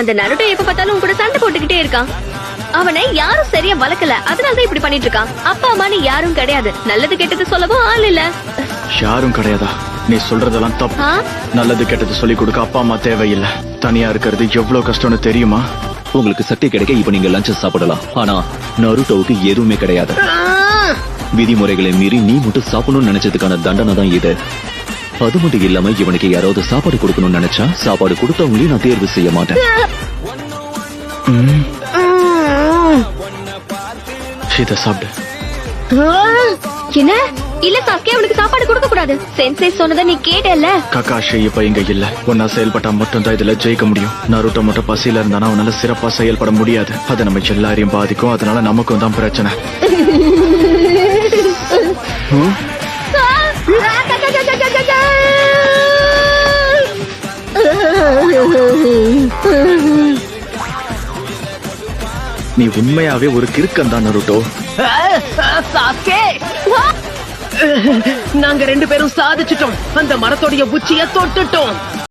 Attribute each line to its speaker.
Speaker 1: அந்த நருட்டோ எப்ப பார்த்தாலும் உன் கூட சண்டை போட்டுக்கிட்டே இருக்கான். அவனை யாரும் சரியா வளர்க்கல, அதனாலதான் இப்படி பண்ணிட்டு இருக்கான். அப்பா அம்மான்னு யாரும் கிடையாது, நல்லது கெட்டது சொல்லவும் ஆள் இல்ல.
Speaker 2: யாரும் கிடையாதா? நீ சொல்றதெல்லாம் தப்பு. நல்லது கெட்டது சொல்லி கொடுக்க அப்பா அம்மா தேவையில்லை. தனியா இருக்கிறது எவ்வளவு கஷ்டம்னு தெரியுமா?
Speaker 3: உங்களுக்கு சக்தி கிடைக்க இப்ப நீங்க லஞ்ச் சாப்பிடலாம். ஆனா நருட்டோவுக்கு எதுவுமே கிடையாது. விதிமுறைகளை மீறி நீ மட்டும் சாப்பிடணும்னு நினைச்சதுக்கான தண்டனை தான் இது. அது மட்டும் இல்லாம இவனுக்கு யாராவது சாப்பாடு கொடுக்கணும்னு நினைச்சா சாப்பாடு கொடுத்தவங்களையும் நான் தேர்வு செய்ய மாட்டேன்.
Speaker 2: இத சாப்பிடு.
Speaker 1: என்ன? இல்ல சாஸ்கே, அவனுக்கு சாப்பாடு கொடுக்க கூடாது. சென்சே சொன்னதை நீ கேட்டல.
Speaker 2: ககாஷி இப்ப இங்க இல்ல. ஒன்னா செயல்பட்டா மட்டும் தான் இதுல ஜெயிக்க முடியும். நருட்டோ மட்டும் பசியில இருந்தானா அவனால சிறப்பா செயல்பட முடியாது. அது நம்ம எல்லாரையும் பாதிக்கும். அதனால நமக்கும் தான் பிரச்சனை. நீ உண்மையாவே ஒரு கிறுக்கன் தான் நருட்டோ.
Speaker 4: சாஸ்கே, நாங்க 2 பேரும் சாதிச்சிட்டோம். அந்த மரத்தோடைய உச்சிய தொட்டுட்டோம்.